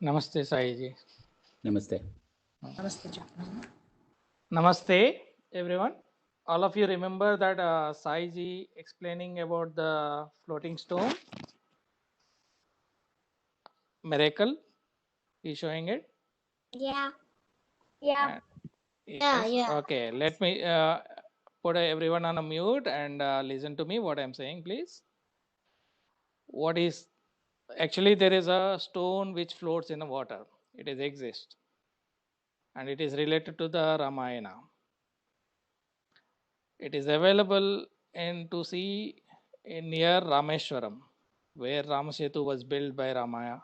Namaste, Saiji. Namaste. Namaste, everyone. All of you remember that Saiji explaining about the floating stone miracle? He's showing it? Yeah. Yes? Okay, let me put everyone on a mute and listen to me what I'm saying, please. What is actually there is a stone which floats in the water. It is exist and it is related to the Ramayana. It is available in to see in near Rameshwaram, where Ramasetu was built by Ramaya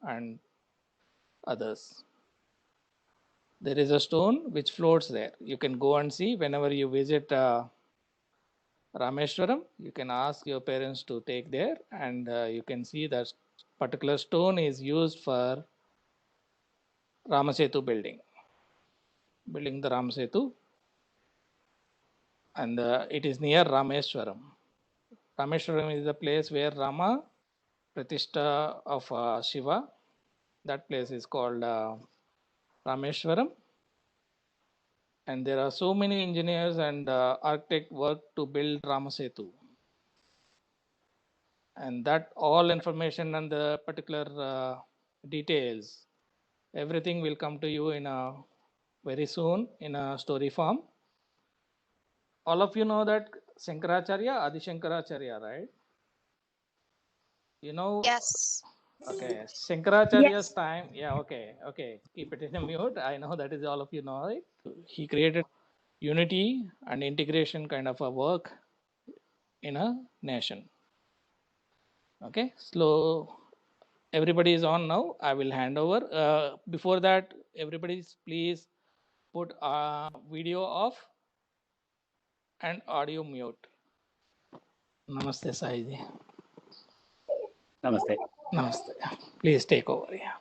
and others. There is a stone which floats there. You can go and see whenever you visit Rameshwaram. You can ask your parents to take there, and you can see that particular stone is used for Ramasetu building the Ramasetu, and it is near Rameshwaram. Rameshwaram is the place where Rama Pratishta of Shiva. That place is called Rameshwaram. And there are so many engineers and architect work to build Ramasetu. And that all information and the particular details, everything will come to you in a very soon in a story form. All of you know that Shankaracharya, Adi Shankaracharya, right? You know? Yes. Okay, Shankaracharya's time. Yeah, okay. Keep it in a mute. I know that is all of you know it. He created unity and integration kind of a work in a nation. Okay, so everybody is on now. I will hand over. Before that, everybody please put video off and audio mute. Namaste, Saiji. Namaste. Namaste. Please take over. Yeah.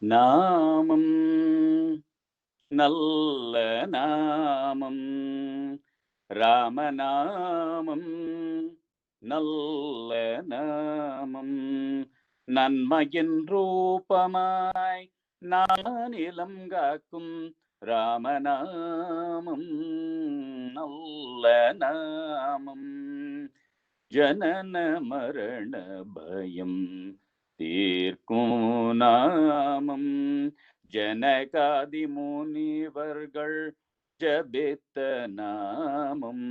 Namam nalla namam Ramanamam நல்ல நாமம் நன்மையின் ரூபமாய் நானிலம் காக்கும் ராமநாமம் நல்ல நாமம் ஜனன மரண பயம் தீர்க்கும் நாமம் ஜனகாதி முனிவர்கள் ஜபித்த நாமம்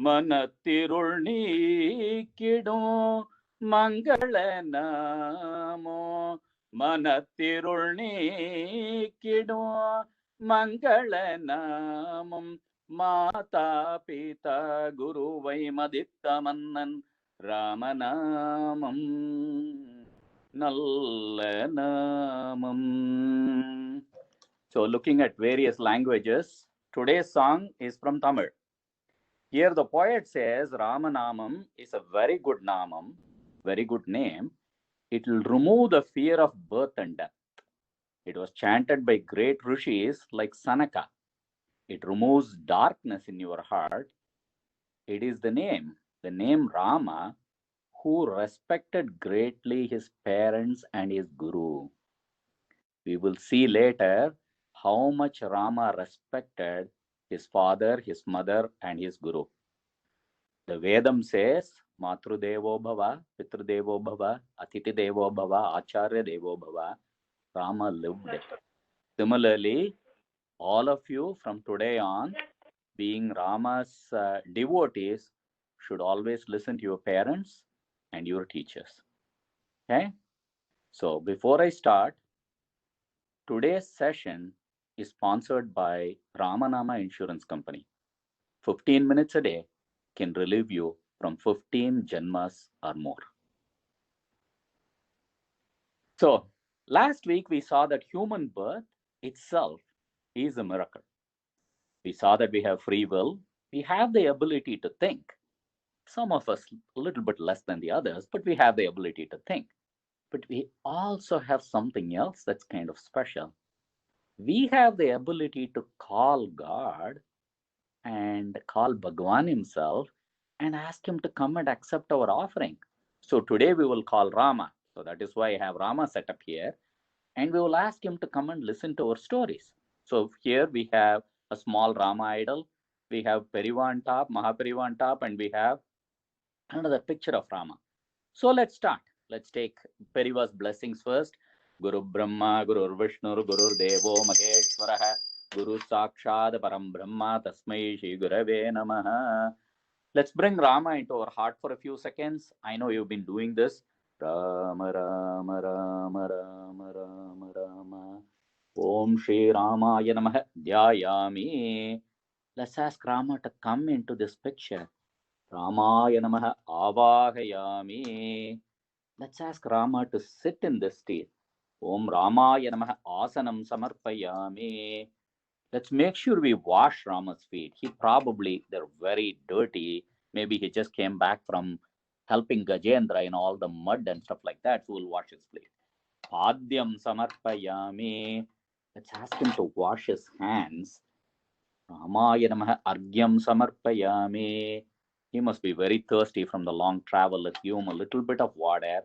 மனத்திருள் நீக்கிடும் மங்கள நாமோ மனத்திருள் நீக்கிடும் மங்கள நாமம் மாதா பிதா குருவை மதித்த மன்னன் ராமநாமம் நல்ல நாமம். So looking at various languages, today's song is from Tamil. Here the poet says Ramanamam is a very good namam, very good name. It will remove the fear of birth and death. It was chanted by great rishis like Sanaka. It removes darkness in your heart. It is the name Rama, who respected greatly his parents and his guru. We will see later how much Rama respected his father, his mother, and his guru. The Vedam says, Matru Devo Bhava, Pitru Devo Bhava, Atiti Devo Bhava, Acharya Devo Bhava. Rama lived it. Similarly, all of you from today on, being Rama's devotees, should always listen to your parents and your teachers. Okay? So before I start, today's session is sponsored by Ramanama Insurance Company. 15 minutes a day can relieve you from 15 janmas or more. So last week we saw that human birth itself is a miracle. We saw that we have free will. We have the ability to think. Some of us a little bit less than the others, but we have the ability to think. But we also have something else that's kind of special. We have the ability to call God and call Bhagwan himself and ask him to come and accept our offering. So today we will call Rama. So that is why I have Rama set up here. And we will ask him to come and listen to our stories. So here we have a small Rama idol. We have Periva on top, Mahaperiva on top, and we have another picture of Rama. So let's start. Let's take Periva's blessings first. Guru Brahma, Guru Vishnu, Guru Devo Maheshwara, Guru Sakshad Param Brahma, Tasmai Shri Gurave Namaha. Let's bring Rama into our heart for a few seconds. I know you've been doing this. Rama, Rama, Rama, Rama, Rama, Rama. Om Shri Ramaya Namaha Dhyayami. Let's ask Rama to come into this picture. Ramaya Namaha Avahayami. Let's ask Rama to sit in this state. Om Ramaya Namaha Asanam Samarpayami. Let's make sure we wash Rama's feet. They're very dirty. Maybe he just came back from helping Gajendra in all the mud and stuff like that. So we'll wash his feet. Padyam Samarpayami. Let's ask him to wash his hands. Ramaya Namaha Argyam Samarpayami. He must be very thirsty from the long travel. Let's give him a little bit of water.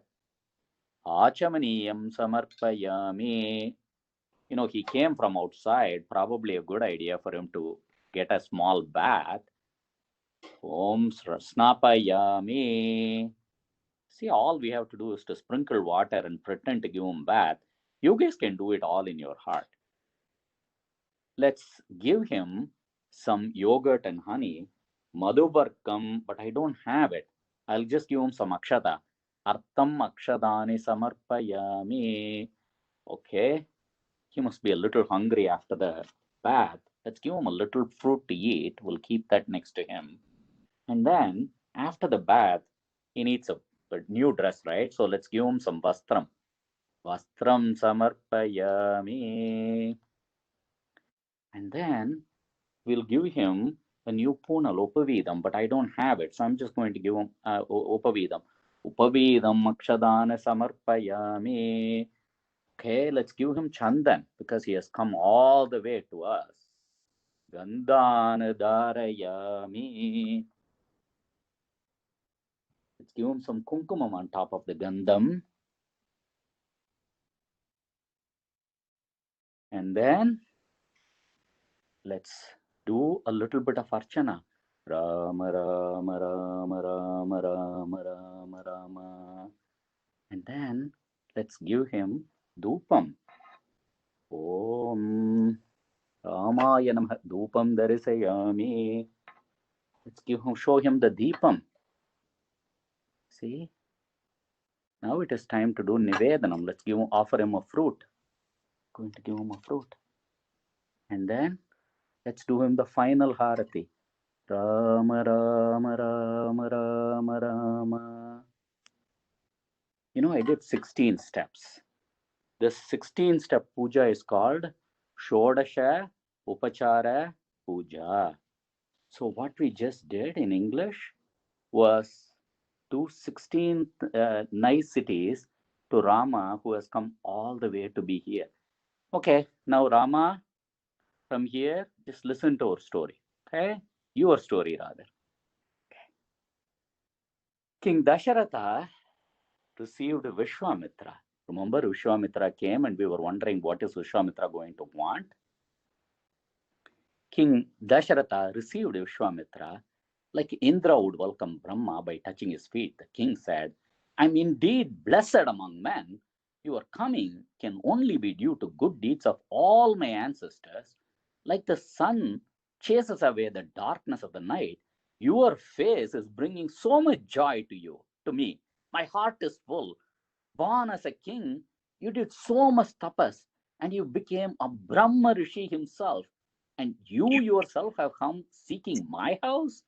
Achamaniyam Samarpayami. He came from outside. Probably a good idea for him to get a small bath. Om Snapayami. See, all we have to do is to sprinkle water and pretend to give him bath. You guys can do it all in your heart. Let's give him some yogurt and honey. Madhubarkam, but I don't have it. I'll just give him some akshata. Artam akshadani samarpayami. Okay. He must be a little hungry after the bath. Let's give him a little fruit to eat. We'll keep that next to him. And then after the bath, he needs a new dress, right? So let's give him some vastram. Vastram samarpayami. And then we'll give him a new punal, upavidam, but I don't have it. So I'm just going to give him upavidam. Upavidam akshadana samarpayami. Okay, let's give him chandan because he has come all the way to us. Gandhana dharayami. Let's give him some kumkumam on top of the gandham. And then let's do a little bit of archana. Rama, Rama, Rama, Rama, Rama, Rama, Rama. And then let's give him dhupam. Om Ramaya Namaha dhupam darisayami. Let's show him the deepam. See? Now it is time to do nivedanam. Let's offer him a fruit. Going to give him a fruit. And then let's do him the final harati. Rama, Rama, Rama, Rama, Rama. I did 16 steps. This 16-step puja is called Shodasha Upachara Puja. So what we just did in English was do 16 niceties to Rama, who has come all the way to be here. Okay, now Rama, from here, just listen to our story. Okay, your story rather. Okay. King Dasharatha received Vishwamitra. Remember, Vishwamitra came and we were wondering what is Vishwamitra going to want. King Dasharatha received Vishwamitra like Indra would welcome Brahma by touching his feet. The king said, I'm indeed blessed among men. Your coming can only be due to good deeds of all my ancestors. Like the sun chases away the darkness of the night, your face is bringing so much joy to me. My heart is full. Born as a king, you did so much tapas and you became a Brahma Rishi himself. And you yourself have come seeking my house?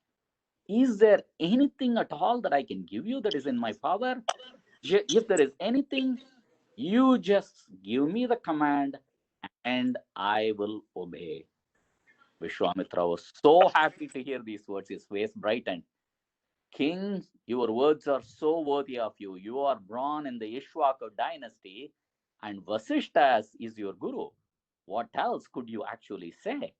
Is there anything at all that I can give you that is in my power? If there is anything, you just give me the command and I will obey. Vishwamitra was so happy to hear these words. His face brightened. King, your words are so worthy of you. You are born in the Ishwaka dynasty and Vasishta is your guru. What else could you actually say?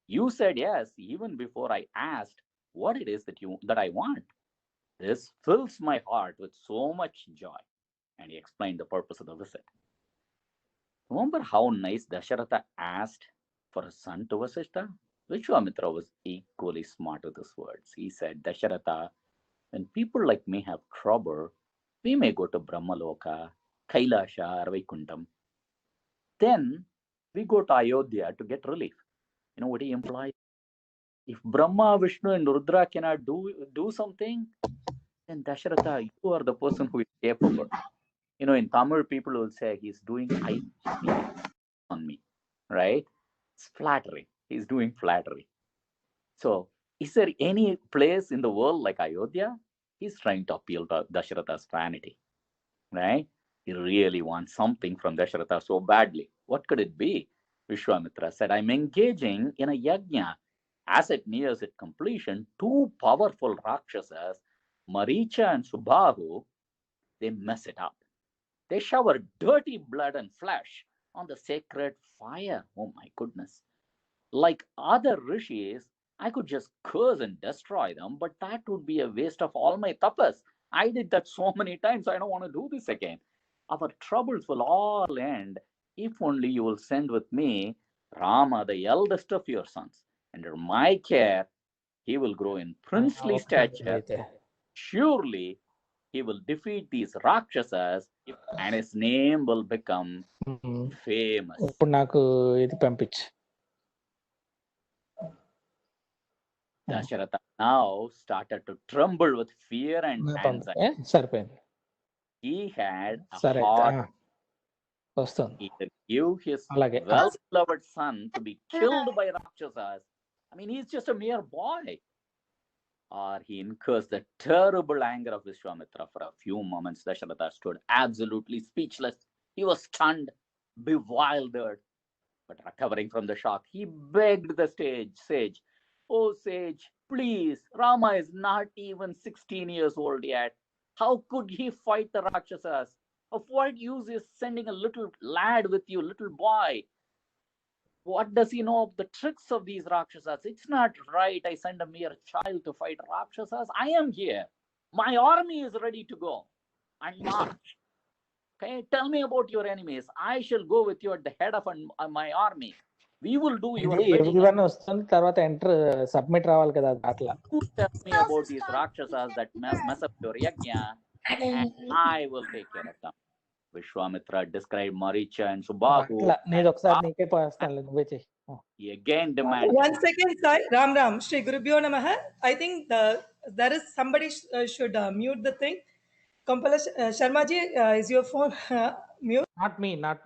You said yes even before I asked what it is that I want. This fills my heart with so much joy. And he explained the purpose of the visit. Remember how nice Dasharatha asked for a son to Vasishtha? Vishwamitra was equally smart with his words. He said, Dasharatha, when people like me have trouble, we may go to Brahmaloka, Kailasha, or Vaikuntham. Then we go to Ayodhya to get relief. You know what he implies? If Brahma, Vishnu, and Rudra cannot do something, then Dasharatha, you are the person who is capable. You know, in Tamil, people will say he's doing on me, right? It's flattery. He's doing flattery. So, is there any place in the world like Ayodhya? He's trying to appeal to Dasharatha's vanity, right? He really wants something from Dasharatha so badly. What could it be? Vishwamitra said, I'm engaging in a yajna. As it nears its completion, two powerful Rakshasas, Maricha and Subhahu, they mess it up. They shower dirty blood and flesh on the sacred fire. Oh my goodness. Like other rishis, I could just curse and destroy them, but that would be a waste of all my tapas. I did that so many times, I don't want to do this again. Our troubles will all end if only you will send with me Rama, the eldest of your sons. Under my care, he will grow in princely stature. Surely he will defeat these Rakshasas and his name will become famous. ఇప్పుడు నాకు ఇది పంపించు. Dasharatha now started to tremble with fear and anxiety. సరిపోయింది. He had a సరే heart వస్తుంది. either give his అలాగే well-beloved son to be killed by Rakshasas. I mean, he's just a mere boy. Or he incurs the terrible anger of Vishwamitra. For a few moments, Dasharatha stood absolutely speechless. He was stunned, bewildered. But recovering from the shock, he begged the sage, oh sage, please, Rama is not even 16 years old yet. How could he fight the Rakshasas? Of what use is sending a little lad with you, little boy? What does he know of the tricks of these Rakshasas? It's not right I send a mere child to fight Rakshasas. I am here. My army is ready to go and march. Okay, tell me about your enemies. I shall go with you at the head of my army. We will do your bidding. everyone వస్తుంది, తర్వాత enter submit రావాలి కదా అట్లా. Tell me about these Rakshasas that mess up your yajna, and I will take care of them. Vishwamitra described Maricha and Subhahu. నేను ఒకసారి నీకే పోస్తాను, నువ్వే చెయ్యి. He again demanded. One second, Sai. Ram Ram. Shri Gurubhyo Namaha. I think there is somebody should mute the thing. Kampala Sharma ji, is your phone mute? Not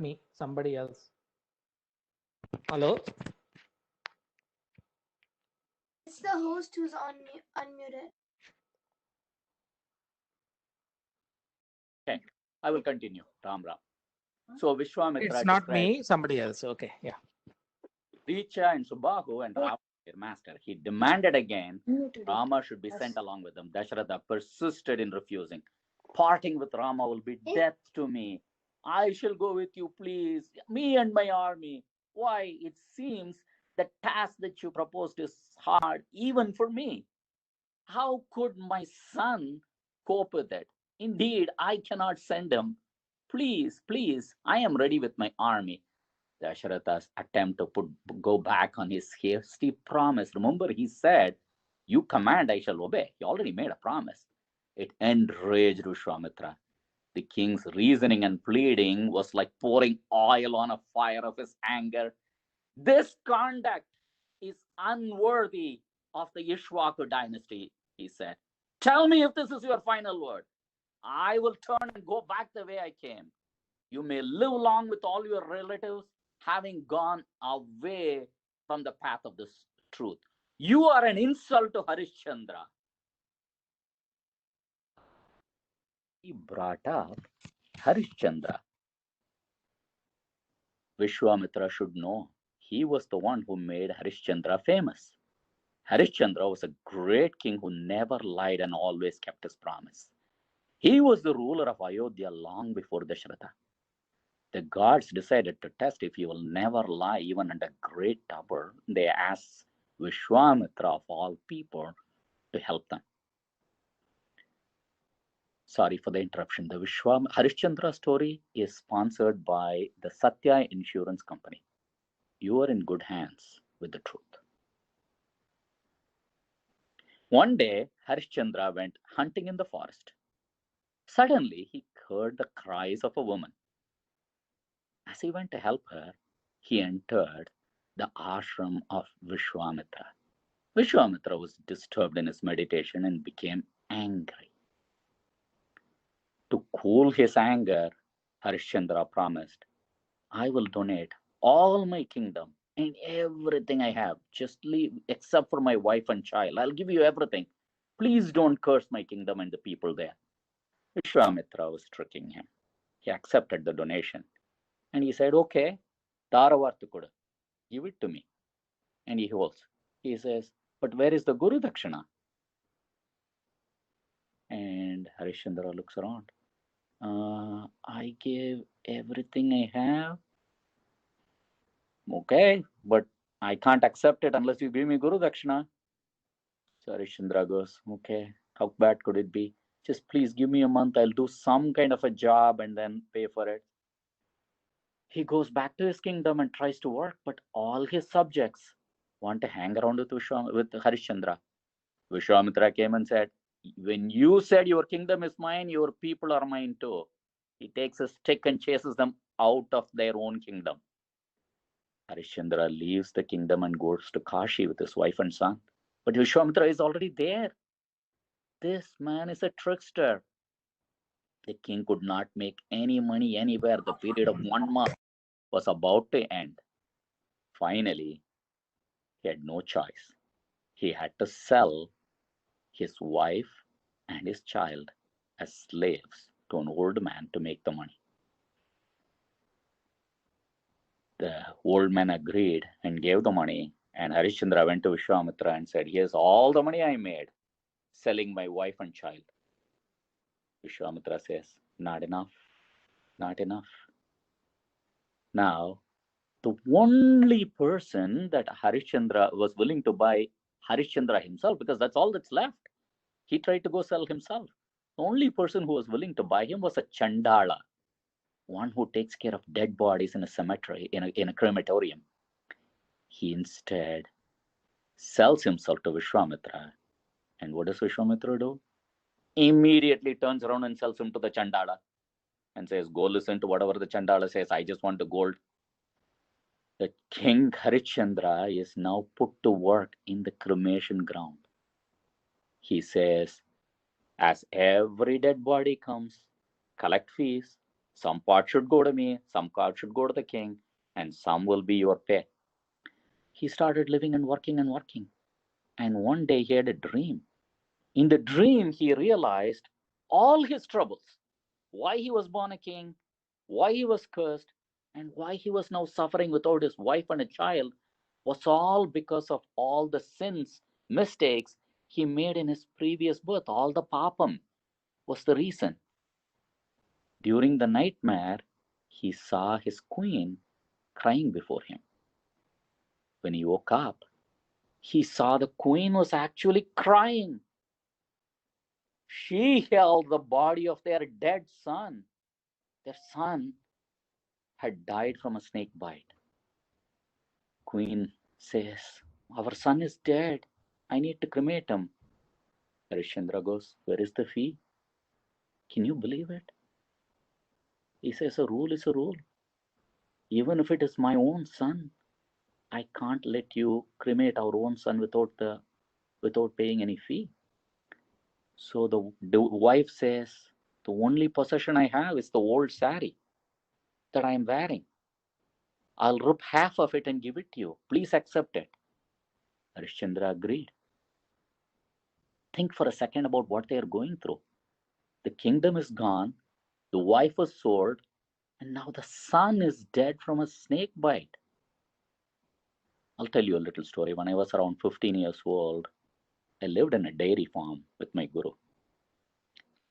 me. Somebody else. Hello. It's the host who's unmuted. Okay, I will continue. Ram Ram. So Vishwamitra. It's not me. Somebody else. Okay. Yeah. Richa and Subhahu and Rama, their master. He demanded again Rama should be sent along with them. Dasharatha persisted in refusing. Parting with Rama will be death to me. I shall go with you, please. Me and my army. Why, it seems the task that you proposed is hard, even for me. How could my son cope with it? Indeed, I cannot send him. Please, please, I am ready with my army. Dasharatha's attempt to go back on his hasty promise. Remember, he said, you command, I shall obey. He already made a promise. It enraged Vishwamitra. The king's reasoning and pleading was like pouring oil on a fire of his anger. This conduct is unworthy of the Ishwaku dynasty, he said. Tell me if this is your final word. I will turn and go back the way I came. You may live long with all your relatives, having gone away from the path of this truth. You are an insult to Harishchandra. He brought up Harishchandra. Vishwamitra should know he was the one who made Harishchandra famous. Harishchandra was a great king who never lied and always kept his promise. He was the ruler of Ayodhya long before Dasharatha. The gods decided to test if he will never lie even under great trouble. They asked Vishwamitra of all people to help them. Sorry for the interruption. The Harishchandra story is sponsored by the Satya Insurance Company. You are in good hands with the truth. One day, Harishchandra went hunting in the forest. Suddenly, he heard the cries of a woman. As he went to help her, he entered the ashram of Vishwamitra. Vishwamitra was disturbed in his meditation and became angry. To cool his anger, Harishchandra promised, I will donate all my kingdom and everything I have. Just leave, except for my wife and child. I'll give you everything. Please don't curse my kingdom and the people there. Vishwamitra was tricking him. He accepted the donation. And he said, okay, Dharavarthu Kudu, give it to me. And he holds. He says, but where is the Guru Dakshina? And Harishchandra looks around. I gave everything I have. Okay, but I can't accept it unless you give me Guru Dakshina. So Harishchandra goes, okay, how bad could it be? Just please give me a month. I'll do some kind of a job and then pay for it. He goes back to his kingdom and tries to work, but all his subjects want to hang around with Harishchandra. Vishwamitra came and said, when you said your kingdom is mine, your people are mine too. He takes a stick and chases them out of their own kingdom. Harishchandra leaves the kingdom and goes to Kashi with his wife and son. But Vishwamitra is already there. This man is a trickster. The king could not make any money anywhere. The period of 1 month was about to end. Finally, he had no choice. He had to sell his wife and his child as slaves to an old man to make the money. The old man agreed and gave the money, and Harishchandra went to Vishwamitra and said, here's all the money I made selling my wife and child. Vishwamitra says, not enough, not enough. Now, the only person that Harishchandra was willing to buy Harishchandra himself, because that's all that's left. He tried to go sell himself. The only person who was willing to buy him was a Chandala, one who takes care of dead bodies in a cemetery, in a crematorium. He instead sells himself to Vishwamitra. And what does Vishwamitra do? Immediately turns around and sells him to the Chandala and says, go listen to whatever the Chandala says. I just want the gold. The king Harishchandra is now put to work in the cremation ground. He says, as every dead body comes, collect fees. Some part should go to me, some part should go to the king, and some will be your pay. He started living and working and working. And one day he had a dream. In the dream, he realized all his troubles, why he was born a king, why he was cursed, and why he was now suffering without his wife and a child, was all because of all the sins, mistakes he made in his previous birth. All the papam was the reason. During the nightmare, he saw his queen crying before him. When he woke up, he saw the queen was actually crying. She held the body of their dead son. Their son had died from a snake bite. Queen says, our son is dead. I need to cremate him. Harishchandra goes, where is the fee? Can you believe it? He says, a rule is a rule. Even if it is my own son, I can't let you cremate our own son without paying any fee. So the wife says, the only possession I have is the old sari that I am wearing. I'll rip half of it and give it to you. Please accept it. Harishchandra agreed. Think for a second about what they are going through. The kingdom is gone, the wife was sold, and now the son is dead from a snake bite. I'll tell you a little story. When I was around 15 years old, I lived in a dairy farm with my guru,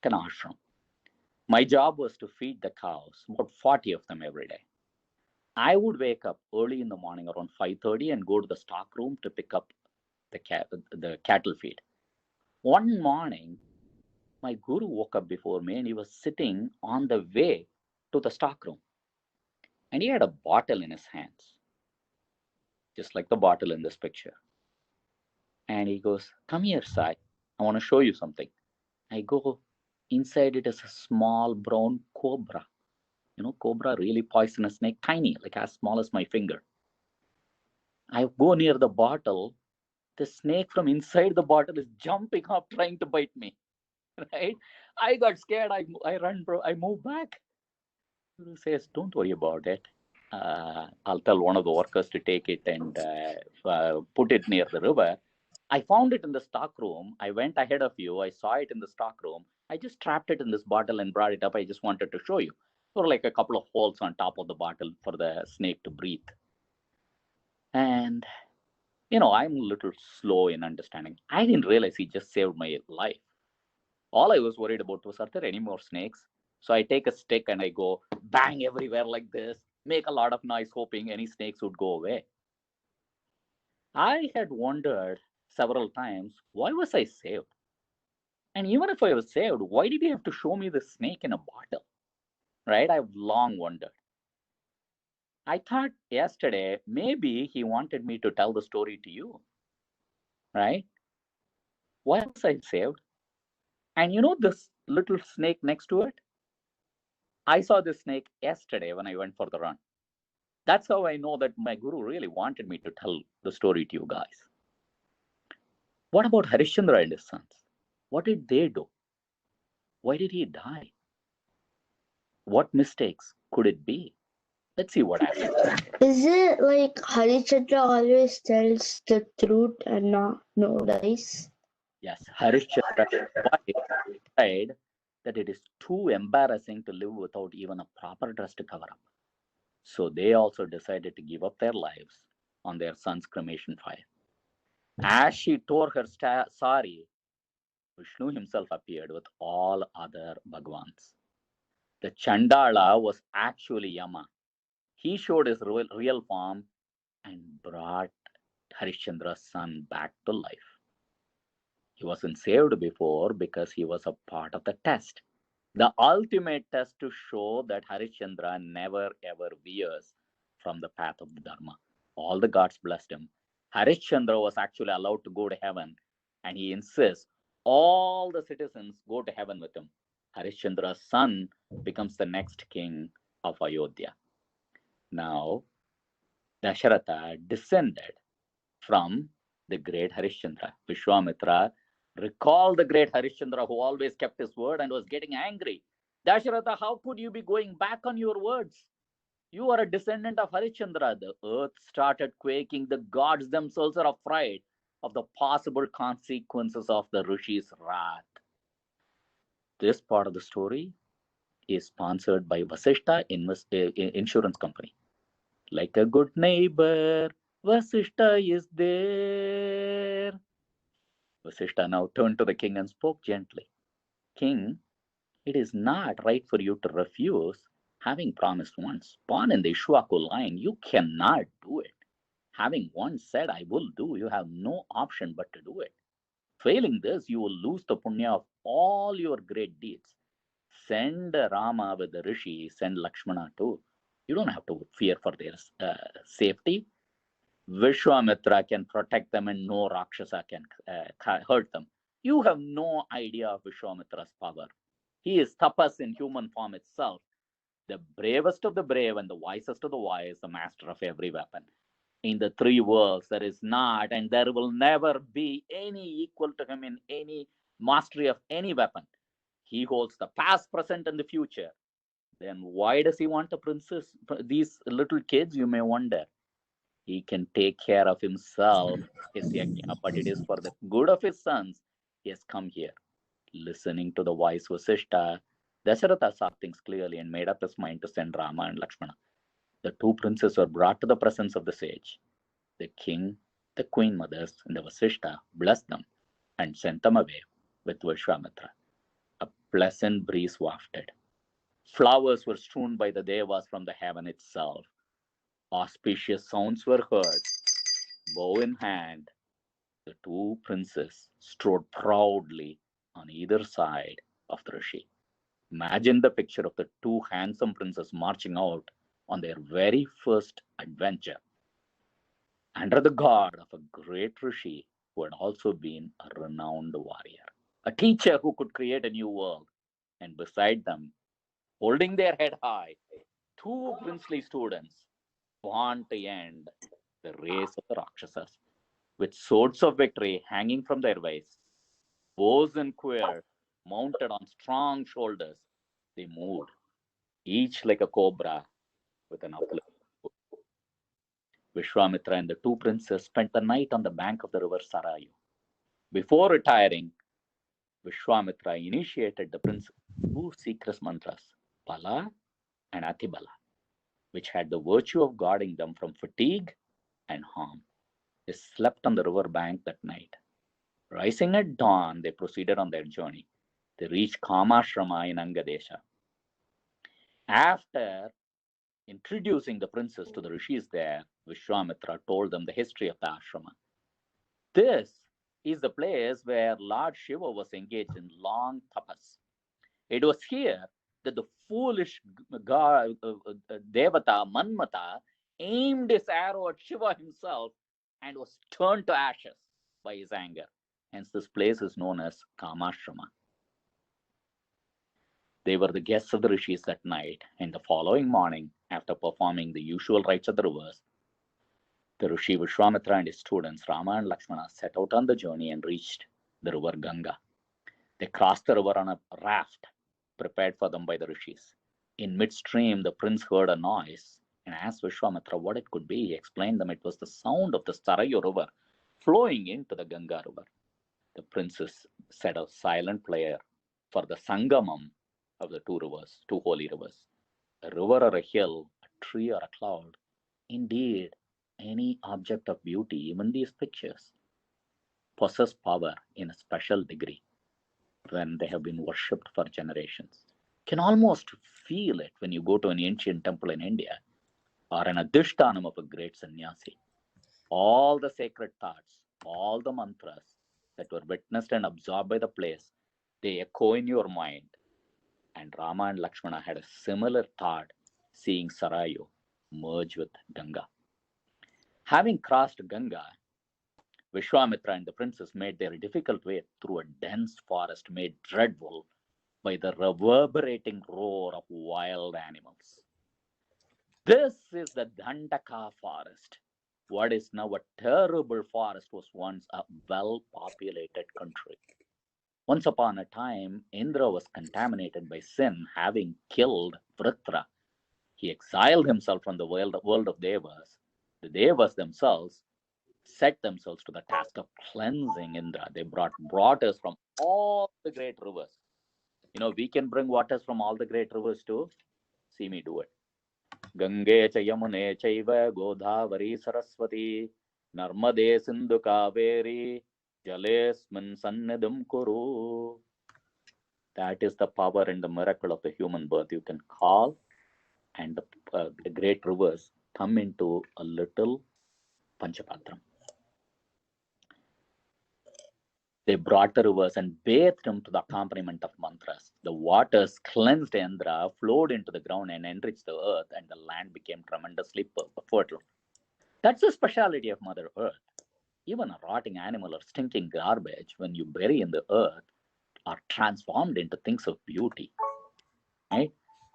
an ashram. My job was to feed the cows, about 40 of them every day. I would wake up early in the morning around 5:30 and go to the stock room to pick up the cattle feed. One morning, my guru woke up before me and he was sitting on the way to the stock room. And he had a bottle in his hands, just like the bottle in this picture. And he goes, "Come here, Sai. I want to show you something." I go, inside it is a small brown cobra. Cobra, really poisonous snake, tiny, like as small as my finger. I go near the bottle. The snake from inside the bottle is jumping up, trying to bite me. Right? I got scared. I run, bro. I move back. Guru says, "Don't worry about it. I'll tell one of the workers to take it and put it near the river." I found it in the stock room. I went ahead of you. I saw it in the stock room. I just trapped it in this bottle and brought it up. I just wanted to show you. There were like a couple of holes on top of the bottle for the snake to breathe. And, I'm a little slow in understanding. I didn't realize he just saved my life. All I was worried about was, are there any more snakes? So I take a stick and I go bang everywhere like this, make a lot of noise, hoping any snakes would go away. I had wondered several times, why was I saved? And even if I was saved, why did he have to show me the snake in a bottle? Right? I've long wondered. I thought yesterday, maybe he wanted me to tell the story to you. Right? Why was I saved? And this little snake next to it? I saw this snake yesterday when I went for the run. That's how I know that my guru really wanted me to tell the story to you guys. What about Harishchandra and his sons? What did they do? Why did he die? What mistakes could it be? Let's see what happens. Is it like Harishchandra always tells the truth and no lies? Yes, Harishchandra's wife said that it is too embarrassing to live without even a proper dress to cover up. So they also decided to give up their lives on their son's cremation fire. As she tore her sari, Vishnu himself appeared with all other Bhagwans. The Chandala was actually Yama. He showed his real form and brought Harishchandra's son back to life. He wasn't saved before because he was a part of the test. The ultimate test to show that Harishchandra never ever veers from the path of the Dharma. All the gods blessed him. Harishchandra was actually allowed to go to heaven, and he insists all the citizens go to heaven with him. Harishchandra's son becomes the next king of Ayodhya. Now, Dasharatha descended from the great Harishchandra. Vishwamitra recalled the great Harishchandra who always kept his word and was getting angry. Dasharatha, how could you be going back on your words? You are a descendant of Harishchandra. The earth started quaking. The gods themselves are afraid of the possible consequences of the Rishi's wrath. This part of the story is sponsored by Vasishta Insurance Company. Like a good neighbor, Vasishta is there. Vasishta now turned to the king and spoke gently. King, it is not right for you to refuse having promised once. Born in the Ishwaku line, you cannot do it. Having once said, I will do, you have no option but to do it. Failing this, you will lose the punya of all your great deeds. Send Rama with the Rishi, send Lakshmana too. You don't have to fear for their safety. Vishwamitra can protect them and no Rakshasa can hurt them. You have no idea of Vishwamitra's power. He is tapas in human form itself, the bravest of the brave and the wisest of the wise, the master of every weapon. In the three worlds, there is not and there will never be any equal to him in any mastery of any weapon. He holds the past, present, and the future. Then why does he want a princess? These little kids, you may wonder. He can take care of himself, his yajna, but it is for the good of his sons he has come here. Listening to the wise Vasishta, Dasharatha saw things clearly and made up his mind to send Rama and Lakshmana. The two princes were brought to the presence of the sage. The king, the queen mothers, and the Vasishta blessed them and sent them away with Vishwamitra. A pleasant breeze wafted. Flowers were strewn by the devas from the heaven itself. Auspicious sounds were heard. Bow in hand, the two princes strode proudly on either side of the Rishi. Imagine the picture of the two handsome princes marching out on their very first adventure under the guard of a great Rishi who had also been a renowned warrior, a teacher who could create a new world, and beside them, holding their head high, two princely students born to end the race of the Rakshasas, with swords of victory hanging from their waists, bows and quivers mounted on strong shoulders. They moved, each like a cobra with an uplifted foot. Vishwamitra and the two princes spent the night on the bank of the river Sarayu. Before retiring, Vishwamitra initiated the princes two secret mantras, Bala and Atibala, which had the virtue of guarding them from fatigue and harm. They slept on the river bank that night. Rising at dawn, they proceeded on their journey. They reached Kamashrama in Angadesha. After introducing the princes to the rishis there, Vishwamitra told them the history of the ashrama. This is the place where Lord Shiva was engaged in long tapas. It was here that the foolish god, Devata Manmata aimed his arrow at Shiva himself and was turned to ashes by his anger. Hence, this place is known as Kamashrama. They were the guests of the rishis that night, and the following morning, after performing the usual rites of the rivers, the rishi Vishwamitra and his students Rama and Lakshmana set out on the journey and reached the river Ganga. They crossed the river on a raft prepared for them by the rishis. In midstream, the prince heard a noise and asked Vishwamitra what it could be. He explained them it was the sound of the Sarayu river flowing into the Ganga river. The princes said a silent prayer for the Sangamam of the two rivers, two holy rivers. A river or a hill, a tree or a cloud, indeed, any object of beauty, even these pictures, possess power in a special degree when they have been worshipped for generations. Can almost feel it when you go to an ancient temple in India or an adhishtanam of a great sannyasi. All the sacred thoughts, all the mantras that were witnessed and absorbed by the place, they echo in your mind. And Rama and Lakshmana had a similar thought seeing Sarayu merge with Ganga. Having crossed Ganga, Vishwamitra and the princes made their difficult way through a dense forest made dreadful by the reverberating roar of wild animals. This is the Dandaka forest. What is now a terrible forest was once a well-populated country. Once upon a time, Indra was contaminated by sin, having killed Vritra. He exiled himself from the world of Devas. The Devas themselves set themselves to the task of cleansing Indra. They brought waters from all the great rivers. You know, we can bring waters from all the great rivers too. See me do it. Gange cha Yamune chaiva Godavari Saraswati Narmade Sindhu Kaveri Jalesmin Sannidam Kuru. That is the power and the miracle of the human birth. You can call and the great rivers come into a little Panchapatram. They brought the rivers and bathed him to the accompaniment of mantras. The waters cleansed Indra, flowed into the ground and enriched the earth, and the land became tremendously fertile. That's the speciality of Mother Earth. Even a rotting animal or stinking garbage, when you bury in the earth, are transformed into things of beauty. Right?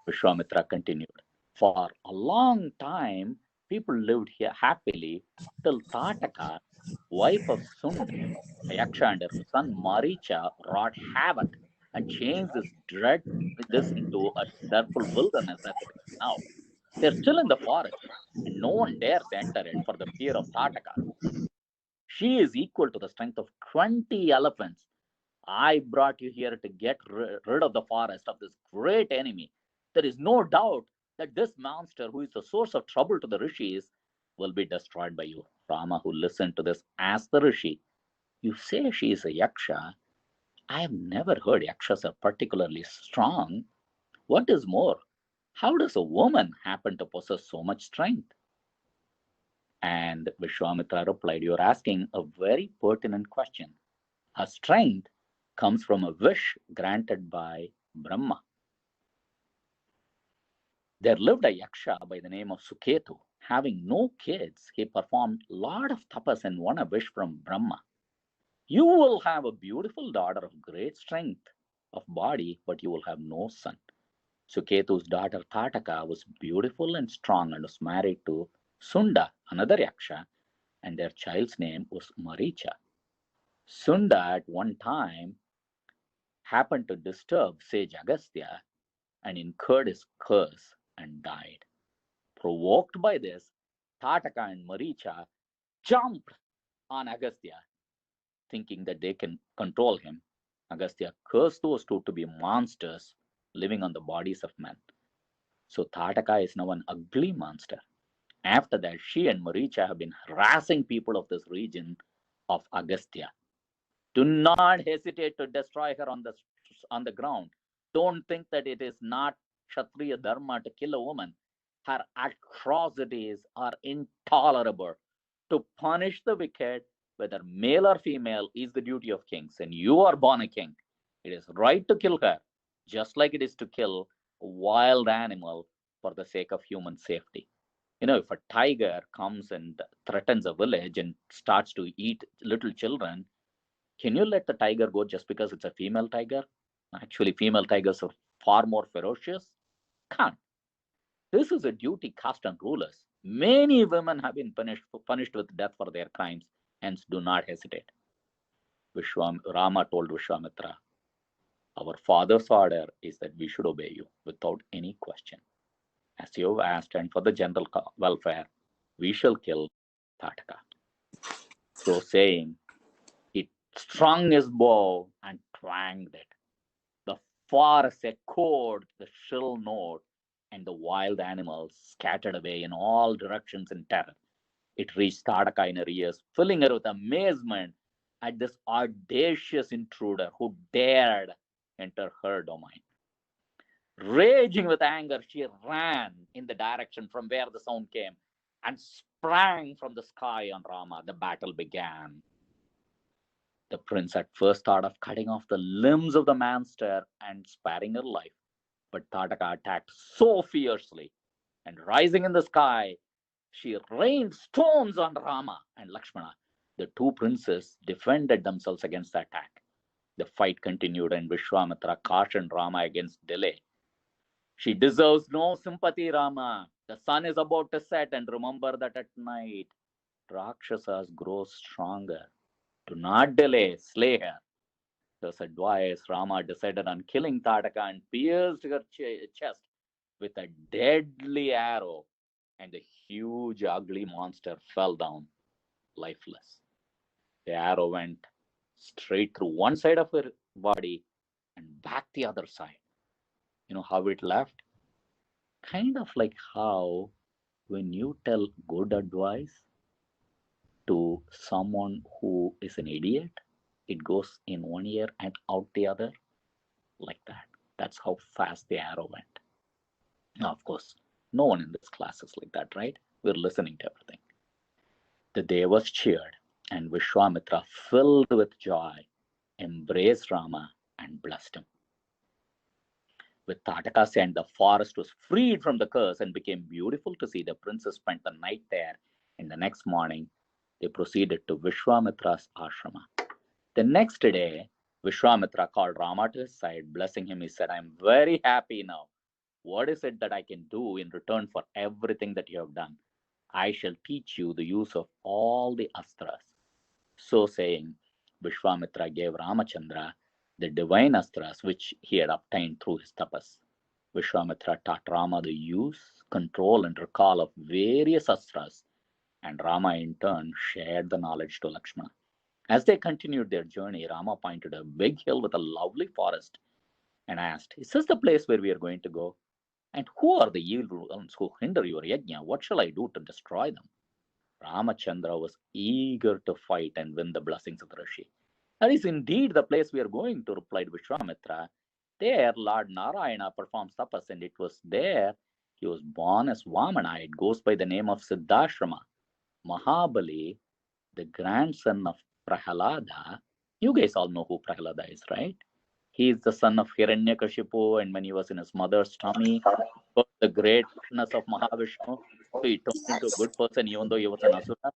Vishwamitra continued. For a long time, people lived here happily till Tataka, wife of Sunda, Yaksha and her son Maricha wrought havoc and changed this into a dreadful wilderness as it is now. They're still in the forest, and no one dares enter it for the fear of Tataka. She is equal to the strength of 20 elephants. I brought you here to get rid of the forest of this great enemy. There is no doubt that this monster, who is the source of trouble to the rishis, will be destroyed by you. Rama, who listened to this, asked the rishi, you say she is a yaksha. I have never heard yakshas are particularly strong. What is more, how does a woman happen to possess so much strength? And Vishwamitra replied, you're asking a very pertinent question. Her strength comes from a wish granted by Brahma. There lived a yaksha by the name of Suketu. Having no kids, he performed a lot of tapas and won a wish from Brahma. You will have a beautiful daughter of great strength of body, but you will have no son. Suketu's daughter Tataka was beautiful and strong and was married to Sunda, another yaksha, and their child's name was Maricha. Sunda at one time happened to disturb sage Agastya and incurred his curse and died. Provoked by this, Tataka and Maricha jumped on Agastya, thinking that they can control him. Agastya cursed those two to be monsters living on the bodies of men. So Tataka is now an ugly monster. After that, she and Maricha have been harassing people of this region of Agastya. Do not hesitate to destroy her on the ground. Don't think that it is not Kshatriya Dharma to kill a woman. Her atrocities are intolerable. To punish the wicked, whether male or female, is the duty of kings, and you are born a king. It is right to kill her, just like it is to kill a wild animal for the sake of human safety. If a tiger comes and threatens a village and starts to eat little children, can you let the tiger go just because it's a female tiger? Actually, female tigers are far more ferocious. Can't. This is a duty cast on rulers. Many women have been punished with death for their crimes, hence do not hesitate. Rama told Vishwamitra, our father's order is that we should obey you without any question. As you have asked, and for the general welfare, we shall kill Tataka. So saying, he strung his bow and twanged it. The forest echoed the shrill note, and the wild animals scattered away in all directions in terror. It reached Tataka in her ears, filling her with amazement at this audacious intruder who dared enter her domain. Raging with anger, she ran in the direction from where the sound came and sprang from the sky on Rama. The battle began. The prince at first thought of cutting off the limbs of the monster and sparing her life, but Tataka attacked so fiercely, and rising in the sky, she rained stones on Rama and Lakshmana. The two princes defended themselves against the attack. The fight continued, and Vishwamitra cautioned Rama against delay. She deserves no sympathy, Rama. The sun is about to set, and remember that at night, Rakshasas grow stronger. Do not delay, slay her. Thus advised, Rama decided on killing Tataka and pierced her chest with a deadly arrow, and the huge, ugly monster fell down lifeless. The arrow went straight through one side of her body and back the other side. You know how it left? Kind of like how when you tell good advice to someone who is an idiot, it goes in one ear and out the other, like that. That's how fast the arrow went. Now, of course, no one in this class is like that, right? We're listening to everything. The Devas cheered, and Vishwamitra, filled with joy, embraced Rama and blessed him. With Tataka's end, the forest was freed from the curse and became beautiful to see. The princes spent the night there, and the next morning they proceeded to Vishwamitra's ashrama. The next day, Vishwamitra called Rama to his side. Blessing him, he said, I'm very happy now. What is it that I can do in return for everything that you have done? I shall teach you the use of all the astras. So saying, Vishwamitra gave Ramachandra the divine astras which he had obtained through his tapas. Vishwamitra taught Rama the use, control, and recall of various astras, and Rama in turn shared the knowledge to Lakshmana. As they continued their journey, Rama pointed a big hill with a lovely forest and asked, is this the place where we are going to go? And who are the evil ones who hinder your yajna? What shall I do to destroy them? Ramachandra was eager to fight and win the blessings of the Rishi. That is indeed the place we are going to, replied Vishwamitra. There, Lord Narayana performs tapas, and it was there he was born as Vamana. It goes by the name of Siddhashrama. Mahabali, the grandson of Prahalada, You guys all know who Prahlada is, right? He is the son of Hiranyakashipu, and when he was in his mother's tummy, for the greatness of Mahavishnu, so he turned into a good person even though he was an asura.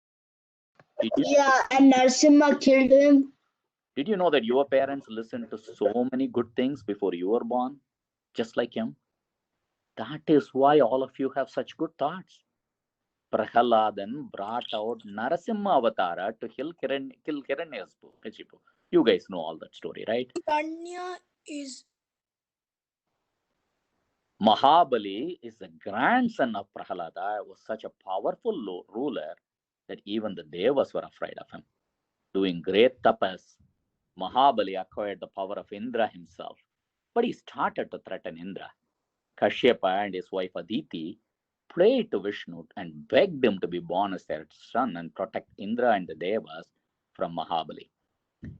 Yeah, and Narasimha killed him. Did you know that your parents listened to so many good things before you were born, just like him? That is why all of you have such good thoughts. Prahalad then brought out Narasimha Avatara to kill Hiranyakashipu. You guys know all that story, right? Tanya is Mahabali is the grandson of Prahalada, was such a powerful ruler that even the Devas were afraid of him. Doing great tapas, Mahabali acquired the power of Indra himself, but he started to threaten Indra. Kashyapa and his wife Aditi prayed to Vishnu and begged him to be born as their son and protect Indra and the Devas from Mahabali.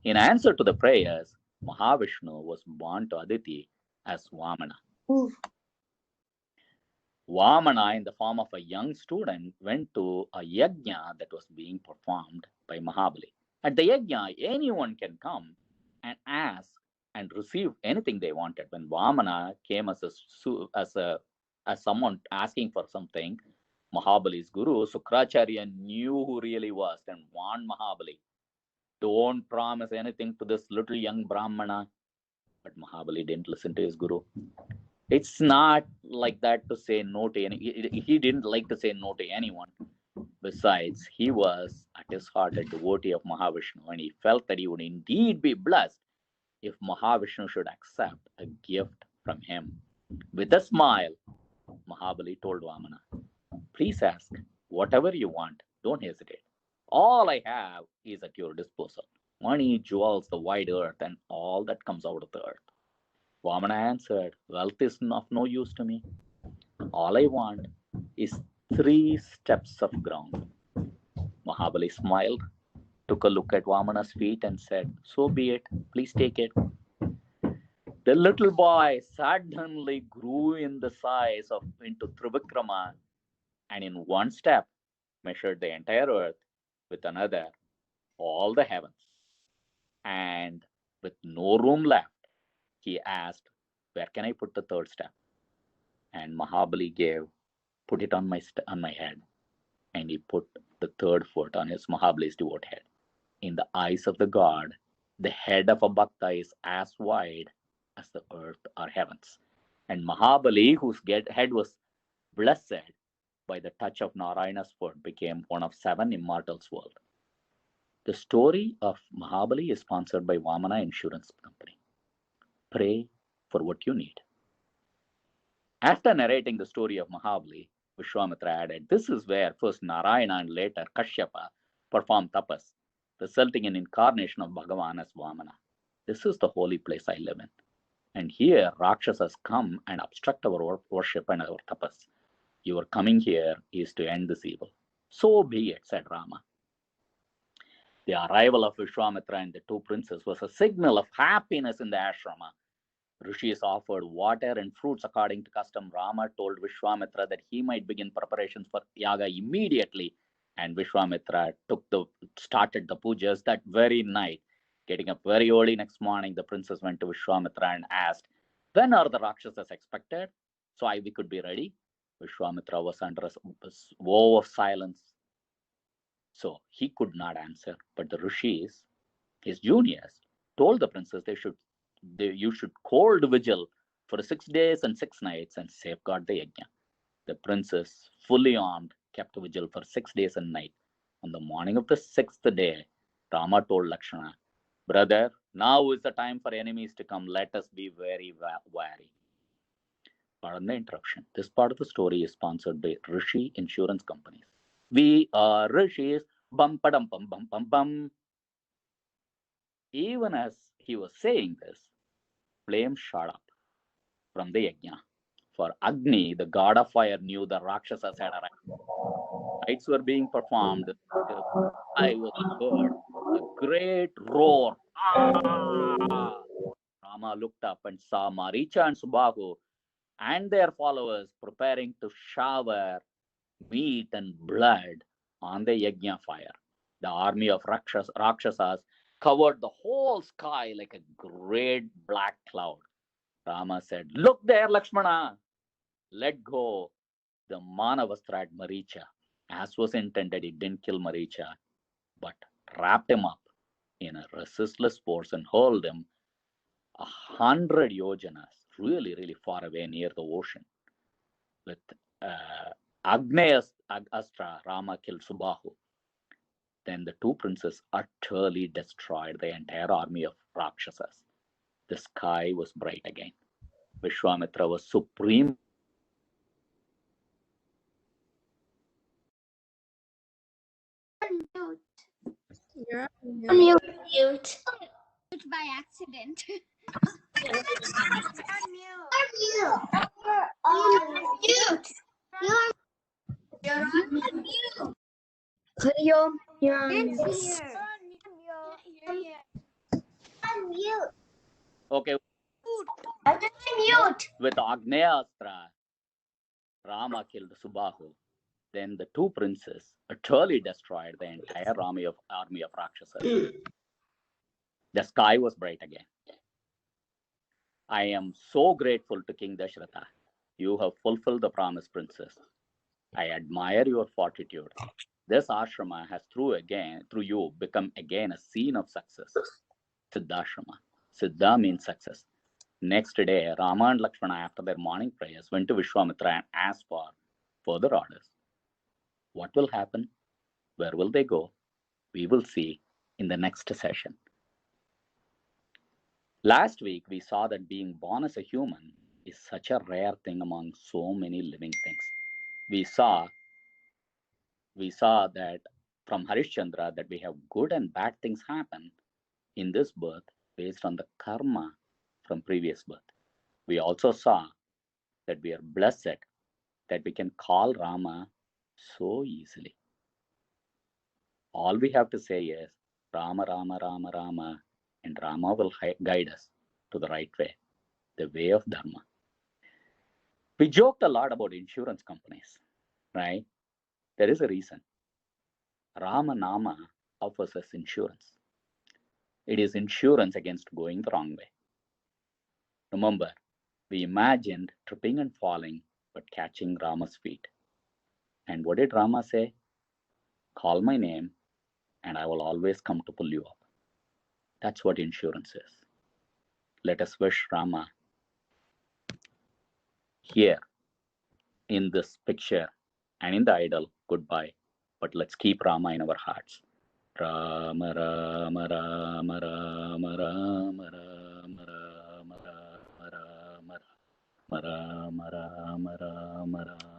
In answer to the prayers, Mahavishnu was born to Aditi as Vamana. Vamana, in the form of a young student, went to a yajna that was being performed by Mahabali. At the yajna, anyone can come and ask and receive anything they wanted. When Vamana came as someone asking for something, Mahabali's guru Sukracharya knew who really was and warned Mahabali, "Don't promise anything to this little young Brahmana." But Mahabali didn't listen to his guru. It's not like that to say no to any. He didn't like to say no to anyone. Besides, he was at his heart a devotee of Mahavishnu, and he felt that he would indeed be blessed if Mahavishnu should accept a gift from him. With a smile, Mahabali told Vamana, "Please ask whatever you want. Don't hesitate. All I have is at your disposal: money, jewels, the wide earth, and all that comes out of the earth." Vamana answered, "Wealth is of no use to me. All I want is 3 steps of ground." Mahabali smiled, took a look at Vamana's feet, and said, "So be it. Please take it." The little boy suddenly grew in the size of into Trivikrama, and in one step measured the entire earth, with another all the heavens. And with no room left, he asked, "Where can I put the third step?" And Mahabali gave, "Put it on my head." And he put the third foot on his Mahabali's devote head. In the eyes of the god, the head of a bhakta is as wide as the earth or heavens. And Mahabali, whose head was blessed by the touch of Narayana's foot, became one of 7 immortals world. The story of Mahabali is sponsored by Vamana Insurance Company. Pray for what you need. After narrating the story of Mahabali, Vishwamitra added, "This is where first Narayana and later Kashyapa performed tapas, resulting in incarnation of Bhagavan as Vamana. This is the holy place I live in. And here Rakshasas come and obstruct our worship and our tapas. Your coming here is to end this evil. So be it," said Rama. The arrival of Vishwamitra and the 2 princes was a signal of happiness in the ashrama. Rishis offered water and fruits according to custom. Rama told Vishwamitra that he might begin preparations for yaga immediately, and Vishwamitra started the pujas that very night. Getting up very early next morning, the princess went to Vishwamitra and asked, "When are the Rakshasas expected, so we could be ready?" Vishwamitra was under a vow of silence, so he could not answer. But the Rishis, his juniors, told the princess you should hold vigil for 6 days and 6 nights and safeguard the yajna. The princess, fully armed, kept vigil for 6 days and nights. On the morning of the 6th day, Rama told Lakshmana, "Brother, now is the time for enemies to come. Let us be very wary." Pardon the interruption. This part of the story is sponsored by Rishi Insurance Companies. We are Rishis. Bum padam bum bum bum bum. Even as he was saying this, flames shot up from the yajna. For Agni, the god of fire, knew the Rakshasas had arrived. Rites were being performed. I was heard a great roar. Ah! Rama looked up and saw Maricha and Subahu and their followers preparing to shower meat and blood on the yajna fire. The army of Rakshasas covered the whole sky like a great black cloud. Rama said, "Look there, Lakshmana! Let go the Manavastra at Maricha." As was intended, it didn't kill Maricha, but wrapped him up in a resistless force and hurled him 100 yojanas, really, really far away near the ocean. With Agneya Astra, Rama killed Subahu. Then the two princes utterly destroyed the entire army of Rakshasas. The sky was bright again. Vishwamitra was supreme. You're Mute. mute. By accident. You're mute. You're on mute. Hari Om. You're on It's mute. here. On mute. Okay, I'm mute. with Agneya Astra, Rama killed Subahu. Then the two princes utterly destroyed the entire army of Rakshasas. The sky was bright again. I am so grateful to King Dashratha. You have fulfilled the promise, princess. I admire your fortitude. This ashrama has through you become again a scene of success. Siddhashrama. Siddha means success. Next day, Rama and Lakshmana, after their morning prayers, went to Vishwamitra and asked for further orders. What will happen? Where will they go? We will see in the next session. Last week, we saw that being born as a human is such a rare thing among so many living things. We saw that from Harishchandra that we have good and bad things happen in this birth based on the karma from previous birth. We also saw that we are blessed that we can call Rama so easily. All we have to say is Rama, Rama, Rama, Rama, and Rama will guide us to the right way, the way of Dharma. We joked a lot about insurance companies, right? There is a reason. Rama Nama offers us insurance. It is insurance against going the wrong way. Remember, we imagined tripping and falling, but catching Rama's feet. And what did Rama say? Call my name, and I will always come to pull you up. That's what insurance is. Let us wish Rama here in this picture and in the idol goodbye, but let's keep Rama in our hearts. Rama, Rama, Rama, Rama, Rama, Rama, Rama, Rama, Rama, Rama, Rama, Rama, Rama, Rama.